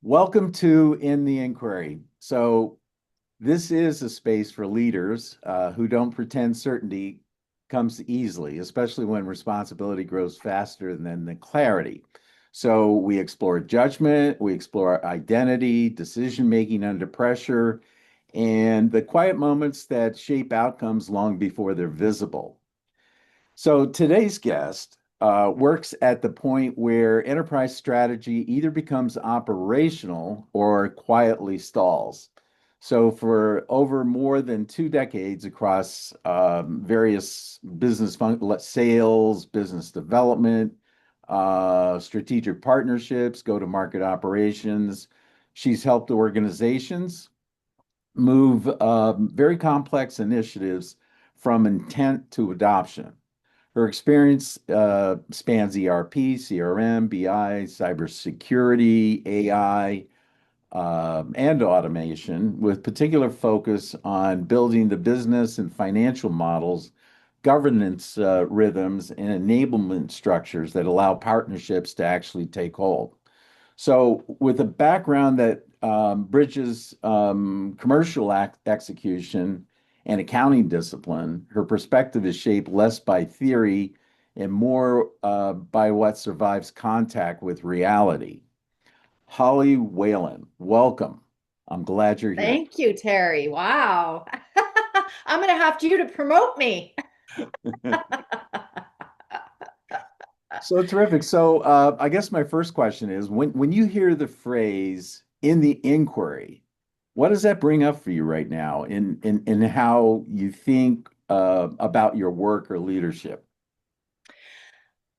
Welcome to In the Inquiry. This is a space for leaders who don't pretend certainty comes easily, especially when responsibility grows faster than the clarity. So, we explore judgment, we explore identity, decision making under pressure, and the quiet moments that shape outcomes long before they're visible. So today's guest works at the point where enterprise strategy either becomes operational or quietly stalls. So for over more than 2 decades across various sales, business development, strategic partnerships, go-to-market operations, she's helped organizations move very complex initiatives from intent to adoption. Her experience spans ERP, CRM, BI, cybersecurity, AI, and automation, with particular focus on building the business and financial models, governance rhythms, and enablement structures that allow partnerships to actually take hold. So, with a background that bridges commercial execution and accounting discipline, her perspective is shaped less by theory and more by what survives contact with reality. Holly Whalen, welcome. I'm glad you're here. Thank you, Terry. Wow. I'm going to have you to promote me. So terrific. I guess my first question is when you hear the phrase in the inquiry, what does that bring up for you right now in how you think about your work or leadership?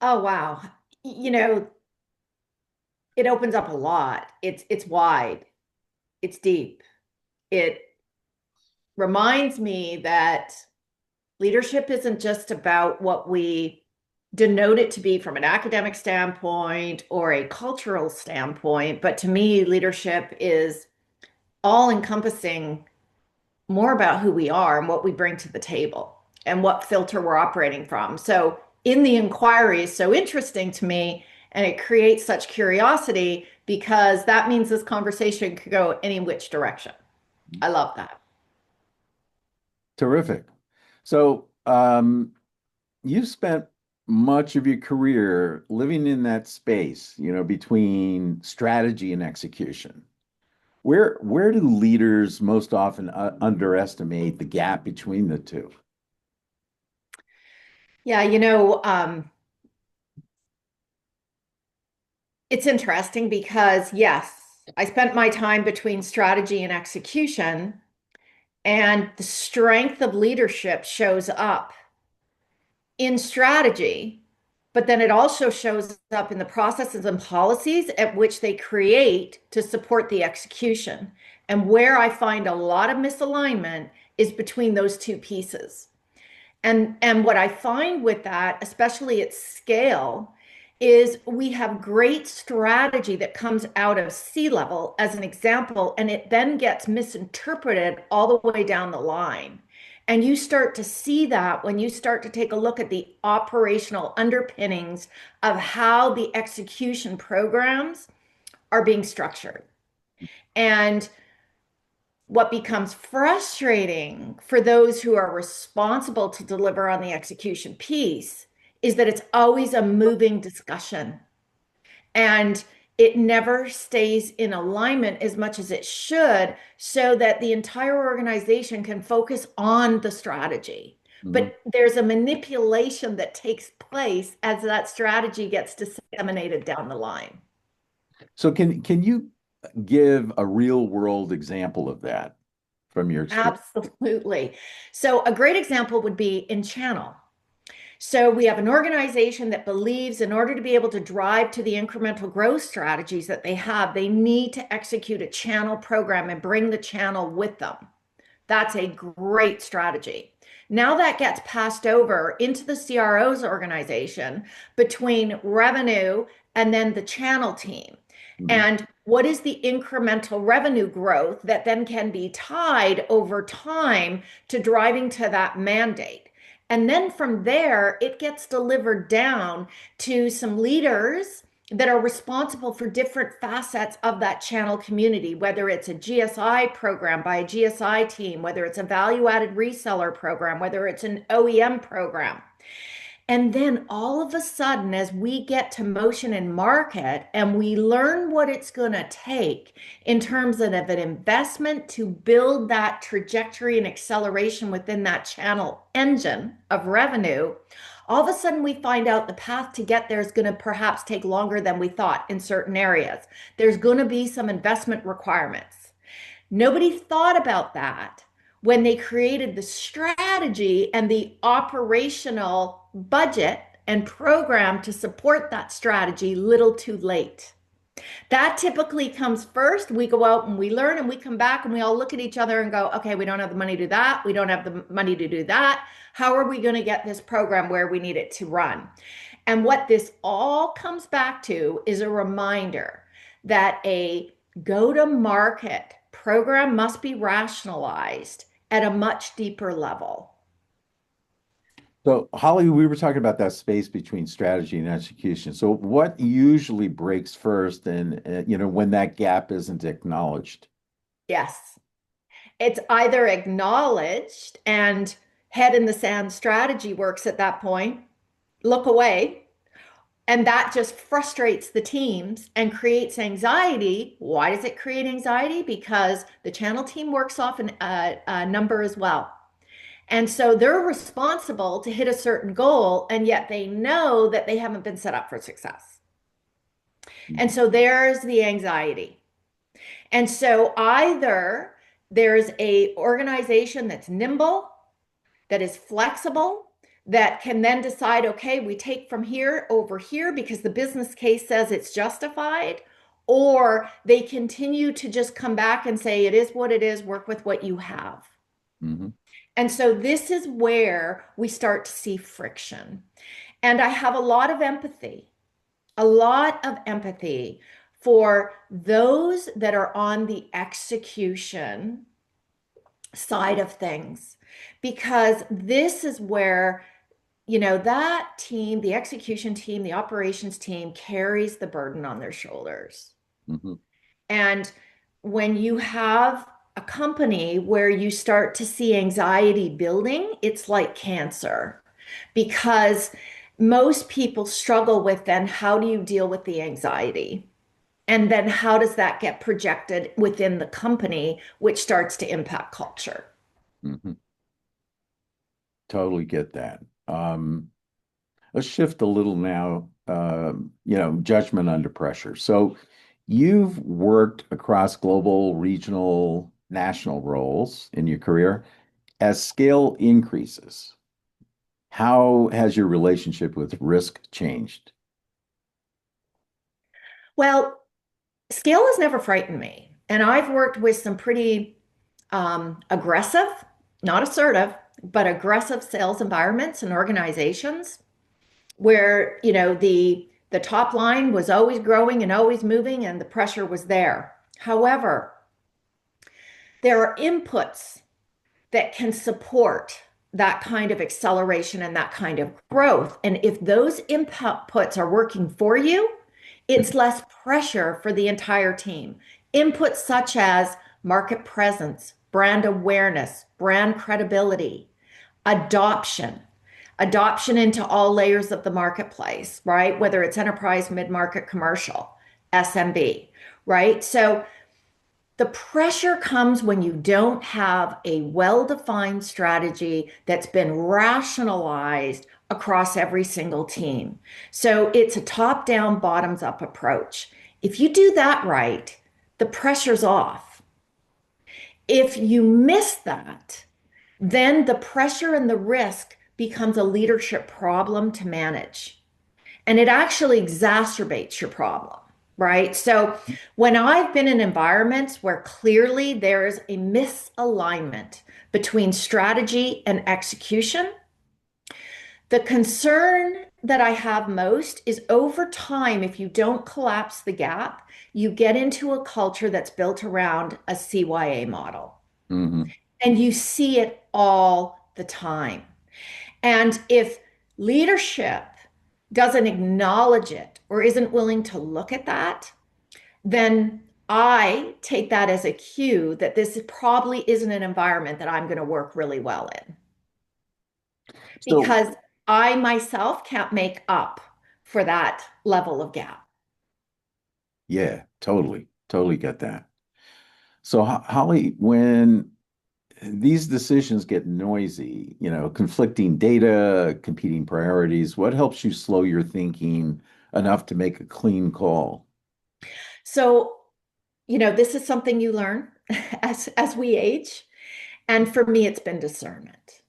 Oh, wow. You know, it opens up a lot. It's wide. It's deep. It reminds me that leadership isn't just about what we denote it to be from an academic standpoint or a cultural standpoint, but to me, leadership is all encompassing more about who we are and what we bring to the table and what filter we're operating from. So, in the inquiry is so interesting to me, and it creates such curiosity because that means this conversation could go any which direction. I love that. Terrific. So, you spent much of your career living in that space, between strategy and execution. Where do leaders most often underestimate the gap between the two? Yeah, it's interesting because, yes, I spent my time between strategy and execution, and the strength of leadership shows up in strategy, but then it also shows up in the processes and policies at which they create to support the execution. And where I find a lot of misalignment is between those two pieces. And what I find with that, especially at scale, is we have great strategy that comes out of C-level as an example, and it then gets misinterpreted all the way down the line. And you start to see that when you start to take a look at the operational underpinnings of how the execution programs are being structured. And what becomes frustrating for those who are responsible to deliver on the execution piece is that it's always a moving discussion and it never stays in alignment as much as it should so that the entire organization can focus on the strategy. Mhm. But there's a manipulation that takes place as that strategy gets disseminated down the line. So can you give a real world example of that from your experience? Absolutely. So, a great example would be in channel. So, we have an organization that believes in order to be able to drive to the incremental growth strategies that they have, they need to execute a channel program and bring the channel with them. That's a great strategy. Now that gets passed over into the CRO's organization between revenue and then the channel team. Mhm. And what is the incremental revenue growth that then can be tied over time to driving to that mandate? And then from there, it gets delivered down to some leaders that are responsible for different facets of that channel community, whether it's a GSI program by a GSI team, whether it's a value added reseller program, whether it's an OEM program. And then all of a sudden, as we get to motion and market and we learn what it's going to take in terms of an investment to build that trajectory and acceleration within that channel engine of revenue, all of a sudden we find out the path to get there is going to perhaps take longer than we thought in certain areas. There's going to be some investment requirements. Nobody thought about that when they created the strategy and the operational budget and program to support that strategy little too late. That typically comes first. We go out and we learn and we come back and we all look at each other and go, okay, we don't have the money to do that. We don't have the money to do that. How are we going to get this program where we need it to run? And what this all comes back to is a reminder that a go-to-market program must be rationalized at a much deeper level. So, Holly, we were talking about that space between strategy and execution. So, what usually breaks first, and when that gap isn't acknowledged? Yes, it's either acknowledged and head in the sand strategy works at that point, look away, and that just frustrates the teams and creates anxiety. Why does it create anxiety? Because the channel team works off a number as well. And so they're responsible to hit a certain goal, and yet they know that they haven't been set up for success. And so there's the anxiety. And so either there's a organization that's nimble, that is flexible, that can then decide, okay, we take from here over here because the business case says it's justified, or they continue to just come back and say, it is what it is, work with what you have. Mm-hmm. And so this is where we start to see friction. And I have a lot of empathy for those that are on the execution side of things, because this is where, that team, the execution team, the operations team carries the burden on their shoulders. Mm-hmm. And when you have a company where you start to see anxiety building, it's like cancer, because most people struggle with then how do you deal with the anxiety? And then how does that get projected within the company, which starts to impact culture? Mm-hmm. Totally get that. Let's shift a little now, judgment under pressure. So you've worked across global, regional, national roles in your career. As scale increases, how has your relationship with risk changed? Well, scale has never frightened me. And I've worked with some pretty aggressive, not assertive, but aggressive sales environments and organizations where, the top line was always growing and always moving and the pressure was there. However, there are inputs that can support that kind of acceleration and that kind of growth. And if those inputs are working for you, it's less pressure for the entire team. Inputs such as market presence, brand awareness, brand credibility, adoption, adoption into all layers of the marketplace, right? Whether it's enterprise, mid-market, commercial, SMB, right? So the pressure comes when you don't have a well-defined strategy that's been rationalized across every single team. So it's a top-down, bottoms-up approach. If you do that right, the pressure's off. If you miss that, then the pressure and the risk becomes a leadership problem to manage. And it actually exacerbates your problem, right? So when I've been in environments where clearly there is a misalignment between strategy and execution, the concern that I have most is over time, if you don't collapse the gap, you get into a culture that's built around a CYA model. Mm-hmm. And you see it all the time. And if leadership doesn't acknowledge it or isn't willing to look at that, then I take that as a cue that this probably isn't an environment that I'm going to work really well in So, because I myself can't make up for that level of gap. yeah, totally get that. So, Holly, when these decisions get noisy, conflicting data, competing priorities, what helps you slow your thinking enough to make a clean call? So, this is something you learn as we age. And for me, it's been discernment.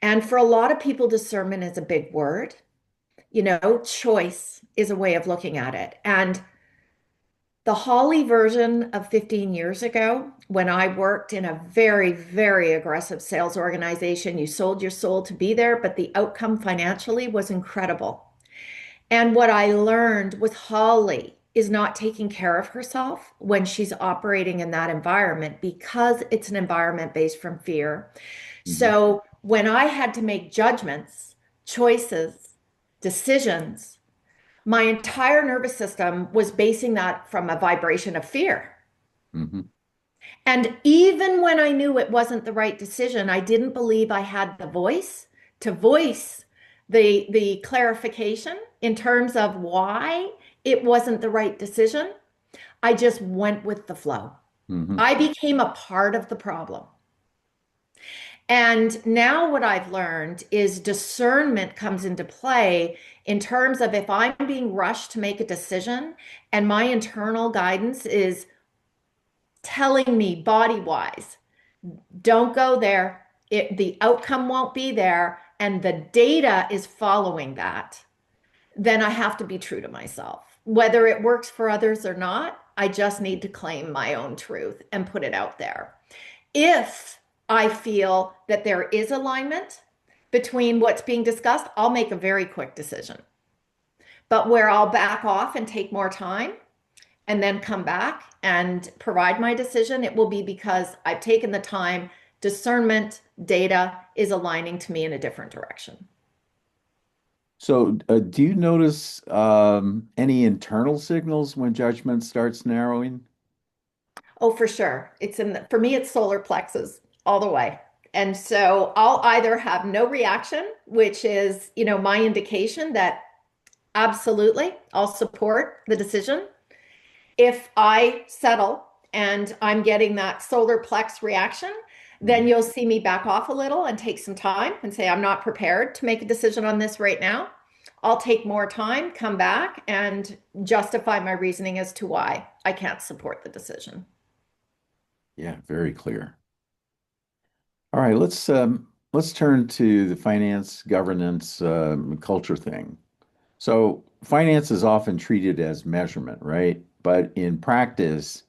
And for a lot of people, discernment is a big word. Choice is a way of looking at it. And the Holly version of 15 years ago, when I worked in a very, very aggressive sales organization, you sold your soul to be there, but the outcome financially was incredible. And what I learned with Holly is not taking care of herself when she's operating in that environment because it's an environment based from fear. Mhm, So when I had to make judgments, choices, decisions, my entire nervous system was basing that from a vibration of fear. mhm, And even when I knew it wasn't the right decision, I didn't believe I had the voice to voice the clarification in terms of why it wasn't the right decision. I just went with the flow. mhm. I became a part of the problem. And now what I've learned is discernment comes into play in terms of if I'm being rushed to make a decision and my internal guidance is telling me body wise, don't go there. The outcome won't be there, and the data is following that, then I have to be true to myself. Whether it works for others or not, I just need to claim my own truth and put it out there. If I feel that there is alignment between what's being discussed, I'll make a very quick decision. But where I'll back off and take more time and then come back and provide my decision, it will be because I've taken the time, discernment, data is aligning to me in a different direction. So, do you notice any internal signals when judgment starts narrowing? Oh, for sure. For me, it's solar plexus all the way. And so I'll either have no reaction, which is, my indication that absolutely I'll support the decision. If I settle and I'm getting that solar plex reaction, then Mhm. you'll see me back off a little and take some time and say, I'm not prepared to make a decision on this right now. I'll take more time, come back, and justify my reasoning as to why I can't support the decision. Yeah, very clear. All right, let's turn to the finance governance culture thing. So, finance is often treated as measurement, right? But in practice,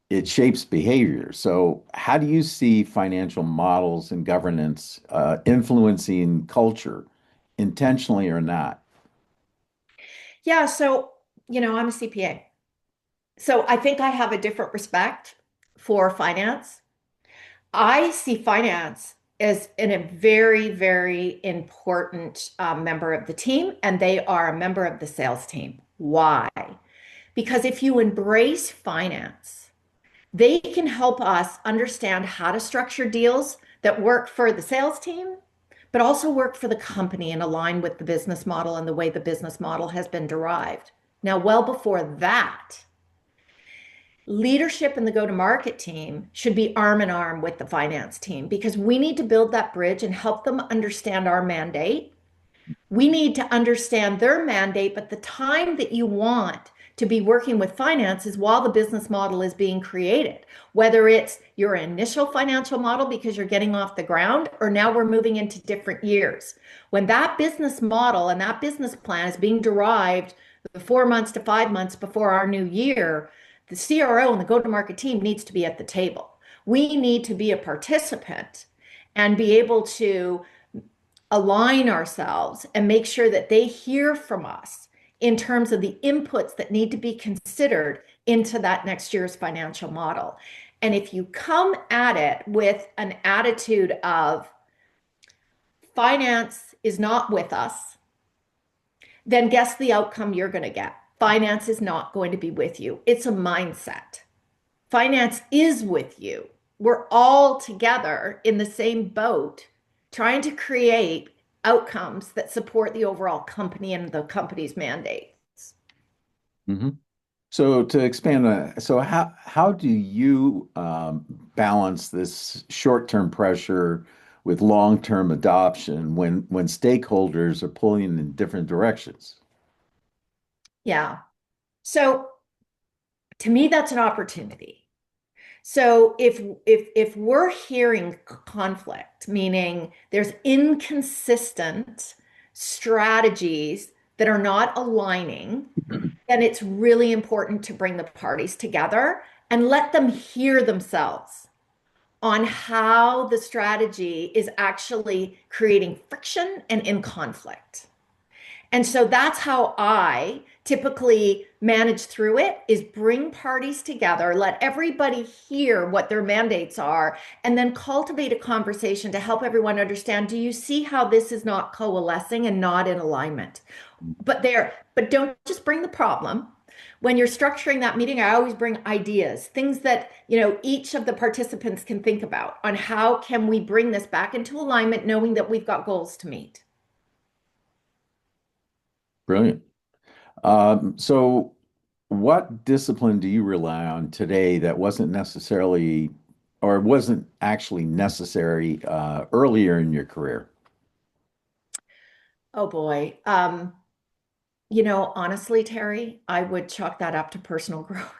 it shapes behavior. So, how do you see financial models and governance influencing culture, intentionally or not? Yeah, so, I'm a CPA. So I think I have a different respect for finance. I see finance as a very, very important member of the team, and they are a member of the sales team. Why? Because if you embrace finance, they can help us understand how to structure deals that work for the sales team, but also work for the company and align with the business model and the way the business model has been derived. Now, well before that, leadership in the go-to-market team should be arm in arm with the finance team because we need to build that bridge and help them understand our mandate. We need to understand their mandate, but the time that you want to be working with finance is while the business model is being created, whether it's your initial financial model because you're getting off the ground, or now we're moving into different years. When that business model and that business plan is being derived the 4 months to 5 months before our new year, the CRO and the go-to-market team needs to be at the table. We need to be a participant and be able to align ourselves and make sure that they hear from us in terms of the inputs that need to be considered into that next year's financial model. And if you come at it with an attitude of finance is not with us, then guess the outcome you're going to get. Finance is not going to be with you. It's a mindset. Finance is with you. We're all together in the same boat trying to create outcomes that support the overall company and the company's mandates. Mhm. So to expand on that, so how do you balance this short-term pressure with long-term adoption when stakeholders are pulling in different directions? Yeah. So to me, that's an opportunity. So if we're hearing conflict, meaning there's inconsistent strategies that are not aligning, then it's really important to bring the parties together and let them hear themselves on how the strategy is actually creating friction and in conflict. And so that's how I typically manage through it is bring parties together, let everybody hear what their mandates are, and then cultivate a conversation to help everyone understand, do you see how this is not coalescing and not in alignment? But don't just bring the problem. When you're structuring that meeting, I always bring ideas, things that, each of the participants can think about on how can we bring this back into alignment, knowing that we've got goals to meet. Brilliant. So what discipline do you rely on today that wasn't necessarily or wasn't actually necessary earlier in your career? Oh boy. Honestly, Terry, I would chalk that up to personal growth.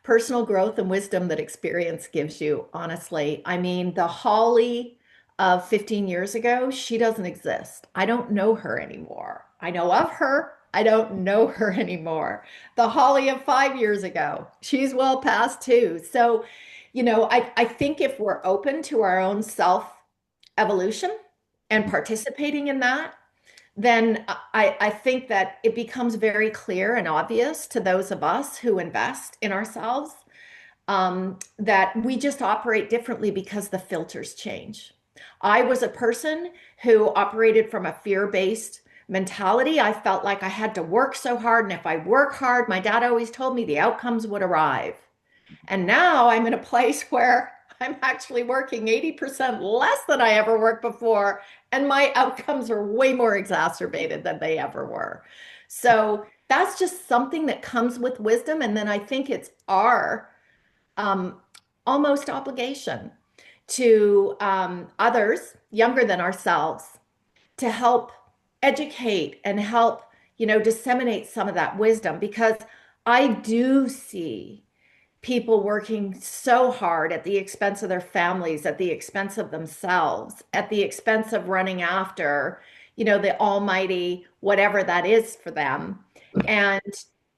Personal growth and wisdom that experience gives you, honestly. I mean, the Holly of 15 years ago, she doesn't exist. I don't know her anymore. I know of her. I don't know her anymore. The Holly of 5 years ago, she's well past too. So, I think if we're open to our own self evolution and participating in that, then I think that it becomes very clear and obvious to those of us who invest in ourselves that we just operate differently because the filters change. I was a person who operated from a fear-based mentality. I felt like I had to work so hard, and if I work hard, my dad always told me the outcomes would arrive. And now I'm in a place where I'm actually working 80% less than I ever worked before, and my outcomes are way more exacerbated than they ever were. So that's just something that comes with wisdom. And then I think it's our um, almost obligation to others younger than ourselves to help educate and help, disseminate some of that wisdom because I do see people working so hard at the expense of their families, at the expense of themselves, at the expense of running after, the almighty whatever that is for them. And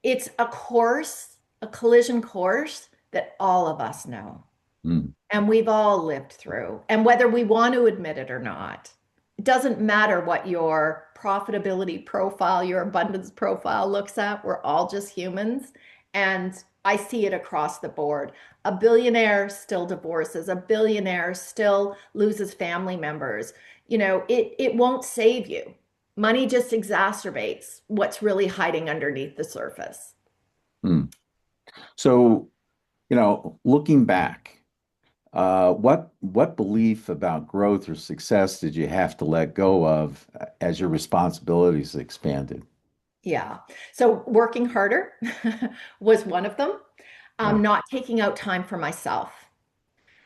it's a course, a collision course that all of us know Mm, and we've all lived through. And whether we want to admit it or not, it doesn't matter what your profitability profile, your abundance profile looks at. We're all just humans. And I see it across the board. A billionaire still divorces, a billionaire still loses family members. It won't save you. Money just exacerbates what's really hiding underneath the surface. mm. So, looking back, what belief about growth or success did you have to let go of as your responsibilities expanded? Yeah. So working harder was one of them. Yeah. Not taking out time for myself.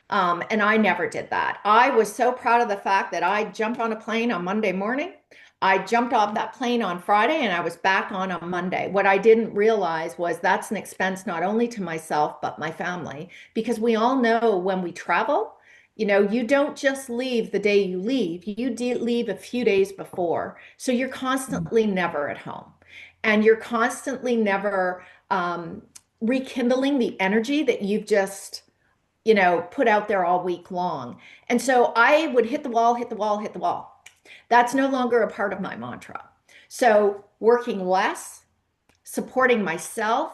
And I never did that. I was so proud of the fact that I jumped on a plane on Monday morning. I jumped off that plane on Friday and I was back on Monday. What I didn't realize was that's an expense not only to myself, but my family, because we all know when we travel, you don't just leave the day you leave, leave a few days before. So you're Mm, constantly never at home and you're constantly never rekindling the energy that you've just put out there all week long. And so I would hit the wall, hit the wall, hit the wall. That's no longer a part of my mantra. So working less, supporting myself,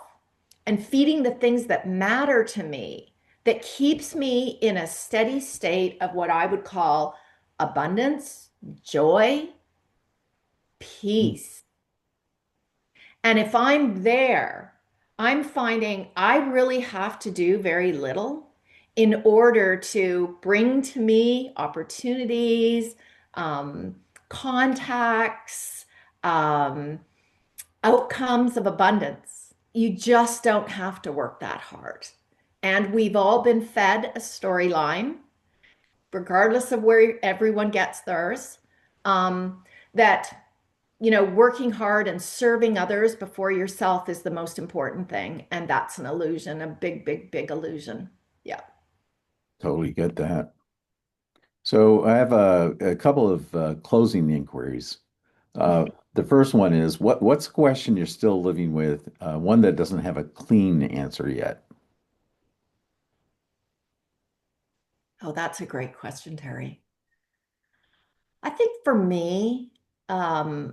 and feeding the things that matter to me that keeps me in a steady state of what I would call abundance, joy, mm, peace. And if I'm there, I'm finding I really have to do very little in order to bring to me opportunities, um, contacts, um, outcomes of abundance. You just don't have to work that hard. And we've all been fed a storyline, regardless of where everyone gets theirs, that working hard and serving others before yourself is the most important thing. And that's an illusion, a big, big, big illusion. Yeah. Totally get that. So I have a couple of closing inquiries. The first one is what's a question you're still living with, one that doesn't have a clean answer yet? Oh, that's a great question, Terry. I think for me, I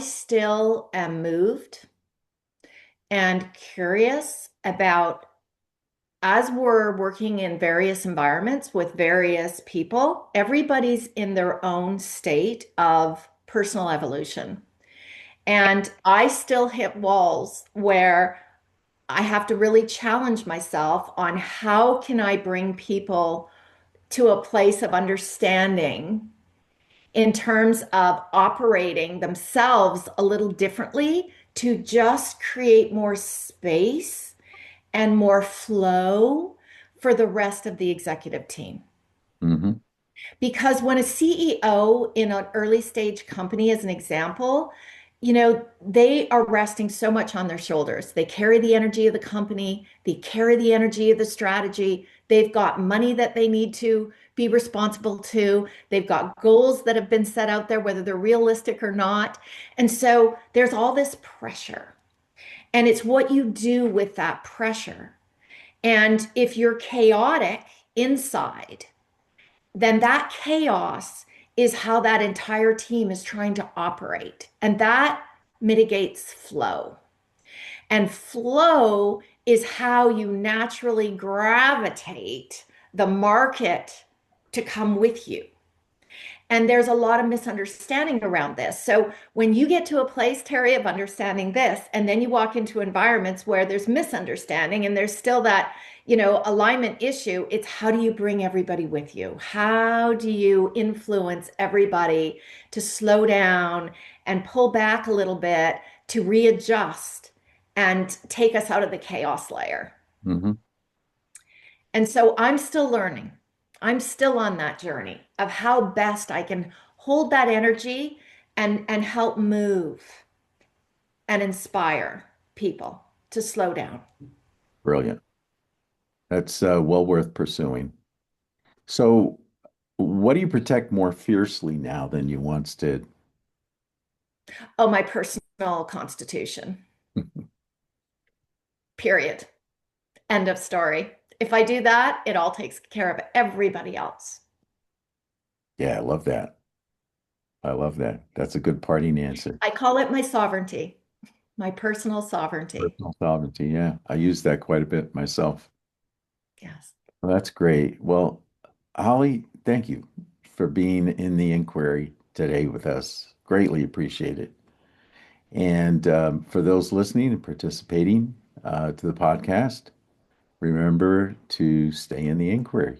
still am moved and curious about as we're working in various environments with various people, everybody's in their own state of personal evolution. And I still hit walls where I have to really challenge myself on how can I bring people to a place of understanding in terms of operating themselves a little differently to just create more space and more flow for the rest of the executive team. Hmm. Because when a CEO in an early stage company, as an example, they are resting so much on their shoulders. They carry the energy of the company, they carry the energy of the strategy. They've got money that they need to be responsible to. They've got goals that have been set out there, whether they're realistic or not. And so there's all this pressure. And it's what you do with that pressure. And if you're chaotic inside, then that chaos is how that entire team is trying to operate. And that mitigates flow. And flow is how you naturally gravitate the market to come with you. And there's a lot of misunderstanding around this. So when you get to a place, Terry, of understanding this, and then you walk into environments where there's misunderstanding and there's still that, alignment issue, it's how do you bring everybody with you? How do you influence everybody to slow down and pull back a little bit to readjust and take us out of the chaos layer? Hmm. And so I'm still learning. I'm still on that journey of how best I can hold that energy and help move and inspire people to slow down. Brilliant. That's well worth pursuing. So, what do you protect more fiercely now than you once did? Oh, my personal constitution. Period. End of story. If I do that, it all takes care of everybody else. Yeah, I love that. I love that. That's a good parting answer. I call it my sovereignty, my personal sovereignty. Personal sovereignty. Yeah, I use that quite a bit myself. Yes. Well, that's great. Well, Holly, thank you for being in the inquiry today with us. Greatly appreciate it. And for those listening and participating to the podcast, remember to stay in the inquiry.